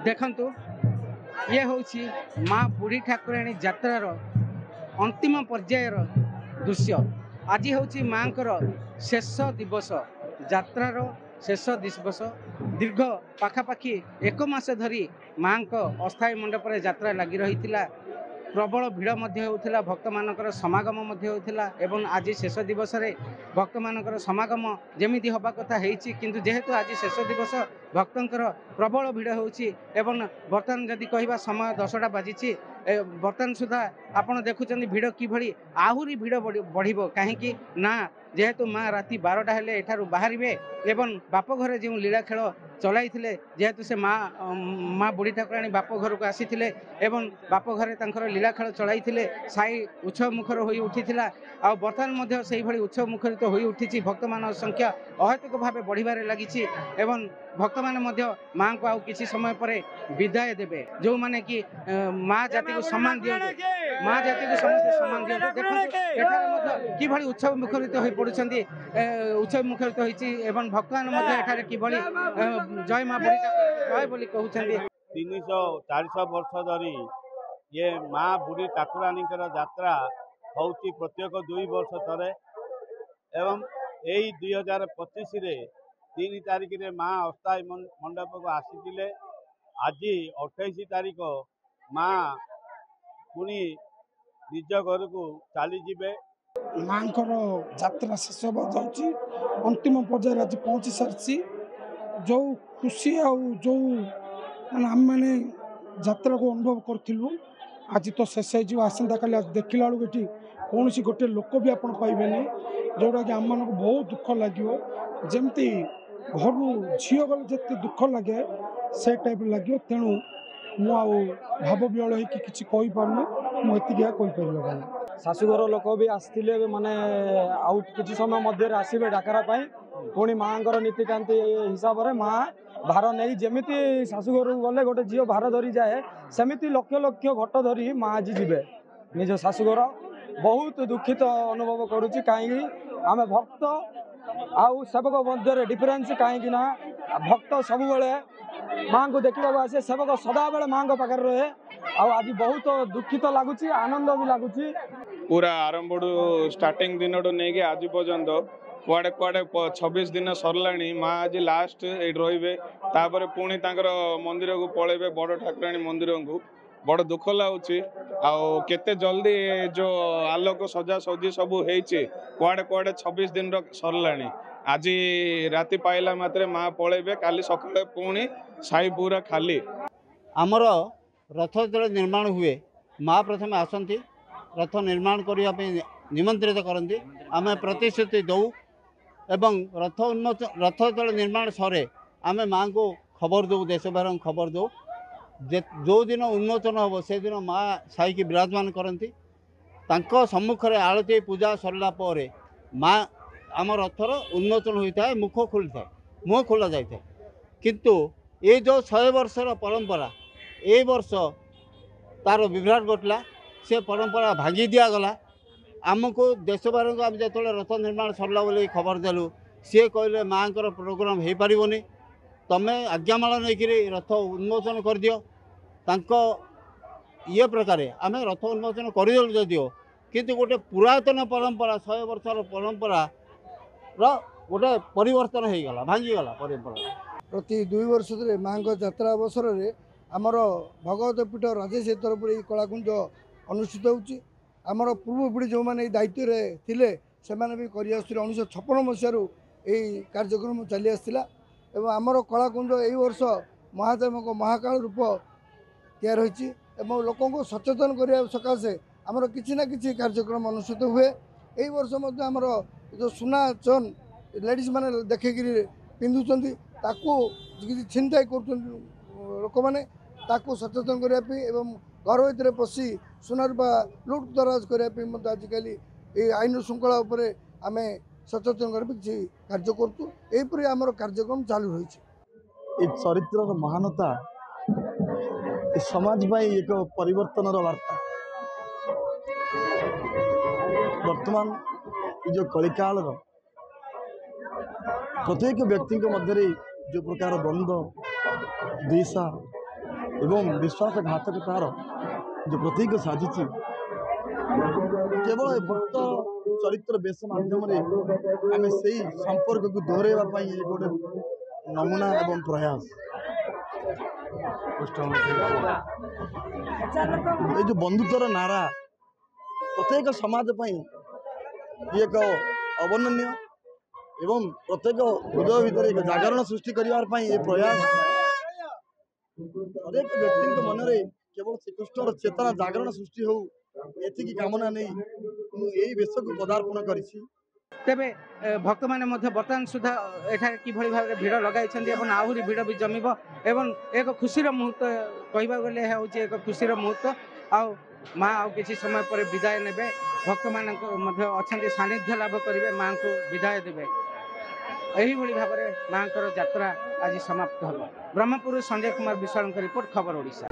देखंतु ये हूँ माँ बुढ़ी ठाकुराणी यात्रार अंतिम पर्यायर दृश्य। आज हूँ माँ शेष दिवस यात्रार शेष दिवस। दीर्घ पाखापाखि 1 मास धरी माँ अस्थायी मंडप यात्रा लगी रही। प्रबल भिड़ होता भक्त मानकर समागम होता एवं आज शेष दिवस रे भक्त मानकर समागम जमी हवा कथा होती किंतु जेहेतु आज शेष दिवस भक्तंकर प्रबल भिड़ होची एवं बर्तमान जदि कहवा समय 10टा बाजी बर्तमान सुधा आपड़ देखुं भिड़ किभली आहरी भिड़ बढ़ कहीं ना जेहेतु माँ राति 12टा हेले एठारू बाहर एवं बाप घरे जो लीला खेल चलाई जेहेतु से माँ बुढ़ी ठाकुराणी बाप घर को आसी एवं बाप घरे लीला खेल चलाई साई उत्सव मुखर हो उठी आ बर्तमान से भली उत्सव मुखरित हो उठी भक्त मान संख्या अहेतुक भाव बढ़िबारे लगी एवं भक्त माने माँ को आउ किसी समय पर विदाय देवे जो माने कि माँ जाति को सम्मान दियंतु माँ जाति को समस्त सम्मान दियंतु। देखो कि भली उत्सव मुखरित हो पड़ुछंती उत्सव मुखरित होईची एवं भक्तमान एठारे कि भली जय माँ बुढ़ी जय बोली कहउछंती। 300-400 वर्ष धरी ये माँ बुढ़ी ठाकुराणी यात्रा होची प्रत्येक 2 वर्ष थरे एवं यही 2025 रे 3 तारिख रे माँ अस्थायी मंडप को आसी आज 28 तारिख माँ पुणी निज घर को चली जिबे। माँ यात्रा शेष जाऊँगी अंतिम पर्यायर आज पहुँची सारी जो खुशी जो मैंने आम मैंने यात्रा को अनुभव करूँ आज तो शेष हो आसंता काली आज देखला बेलू ये कौन सी गोटे लोक भी आप पाइबेनि जोटा कि आम मान बहुत दुख लगे जमती घर झील गले जिते दुख लगे से टाइप लगे तेणु मुझे भाव विहल होपारूनी मुझे कहीपर शाशुघर लोक भी आसते माने आउ किसी समय मध्य आसबे डाकरा पुणी माँ नीतिकांति हिसाब से माँ भार नहीं जमीती शाशुघर गले गोटे झील भार धरी जाए सेमिति लक्ष लक्ष घट धरी माँ आज जीवे निज शाशुघर। बहुत दुखित अनुभव करुच्ची कहीं आम भक्त आउ सेवक मध्य डिफरेन्स कहीं ना भक्त सब माँ को देखा आसे सेवक सदा बेले माँ पाखे रहे आज बहुत दुखित लगुच आनंद भी लगुच पूरा आरंभ स्टार्टिंग दिन नहीं आज पर्यंत कुआड़े कुआड़े 26 दिन सरला माँ आज लास्ट ये रे पुणी मंदिर को पलैबे बड़ ठाकुराणी मंदिर को बड़ दुख लगुच आते जल्दी जो आलोक सजा सजी सब कुआड़े कुआड़े 26 दिन सरला आज राति पाइला मात्रे माँ पलैबे काली सकाळे पुणी साई पूरा खाली। आमर रथ जो निर्माण हुए माँ प्रथम आसती रथ निर्माण करने निमंत्रित करती आम प्रतिश्रुति दौ एवं रथ जो निर्माण सरे आम माँ को खबर दो देश बाहर खबर दो जो दिन उन्मोचन हम से दिन माँ साई की विराजमान करती सम्मुखें आलती पूजा सरला माँ आम रथर उन्मोचन होता है मुख खोली था मुह खोल जाए किंतु ये जो 100 वर्षर परंपरा ए वर्ष तार विभ्राट घटला से परंपरा भांगी दिगला आमको देश बाहर को आम जो रथ निर्माण सरला बोली खबर देलु सी कहले माँ प्रोग्राम हो पारनी तमें आज्ञामाला नहीं रथ उन्मोचन कर दियो ये प्रकार आम रथ उन्मोचन करदेलु जदिओ किंतु गोटे पुरातन परंपरा 100 वर्षर परंपरा गोटे परिवर्तन हो गला भांगीगला परंपरा। प्रति 2 वर्ष माँ यात्रा अवसर में आमर भगवत पीठ राजेश तरफ कलाकुंज अनुष्ठित होमर पूर्व पीढ़ी जो मैंने दायित्व थे से भी कर 1956 मसीह कार्यक्रम चली आसला एवं आमर कलाकुंज यही वर्ष महादेव को महाकाल रूप तैयार होती लोक सचेतन करने सकाशे आमर किसी ना किसी कार्यक्रम अनुष्ठित हुए यही वर्ष आमर जो सुना चन लेडीज मैंने देखे पिंधुंट ताकू छिनताई कर लोक मैंने सचेतन करने घर भर पशि सुना रूपा लुट दराज करने आजिकल ये आईन श्रृंखला आम सचेतन करने किसी कार्य करपर आमर कार्यक्रम चालू रही। चरित्र महानता समाज एक परिवर्तन वार्ता वर्तमान जो कलिकाल प्रत्येक व्यक्ति मध्य जो प्रकार द्वंद्व द्वेषा ଏବଂ ବିଶ୍ୱାସଘାତକତାର ଯେଉଁ ପ୍ରତୀକ ସାଜିଛି କେବଳ ଏ ଭକ୍ତ ଚରିତ୍ର ବେଶ ମାଧ୍ୟମରେ ଆମେ ସେଇ ସମ୍ପର୍କକୁ ଦୋହରାଇବା ପାଇଁ ଏ ଗୋଟେ ନମୁନା ଏବଂ ପ୍ରୟାସ। এই যে বন্ধুত্বর নারা প্রত্যেক সমাজ পাই এক অবর্ণনীয় এবং প্রত্যেক হৃদয় ভিতরে এক জাগরণ সৃষ্টি করিবার পাই এই প্রয়াস হরেক ব্যক্তি মନରେ কেবল শ্রীকৃষ্ণর চেতনা জাগরণ সৃষ্টি হও এতিকি কামনা নেই এই বেশকু পদার্পণ করেছি। তেবে ভক্ত মানে মধ্যে বর্তমান সুদ্ধা এখানে কিভাবে ভাবে ভিড় লগাইছেন এবং আহুরি ভিড় বি জমিব এবং এক খুশির মুহূর্ত কহিবা গলে হচ্ছে এক খুশির মুহূর্ত আউ মা আউ কিছু সময় পরে বিদায় নেবে ভক্ত ମାନଙ୍କ মধ্যে অଛନ୍ତି সান্নিধ্য লাভ করিবে মাଙ୍କୁ বিদায় দেবে এইভাবে ভাবে মাଙ୍କର যাত্রা আজ সমাপ্ত হল। ব্রহ্মপুর সঞ্জয় কুমার বিশালଙ୍କ রিপোর্ট খবর ওড়িশা।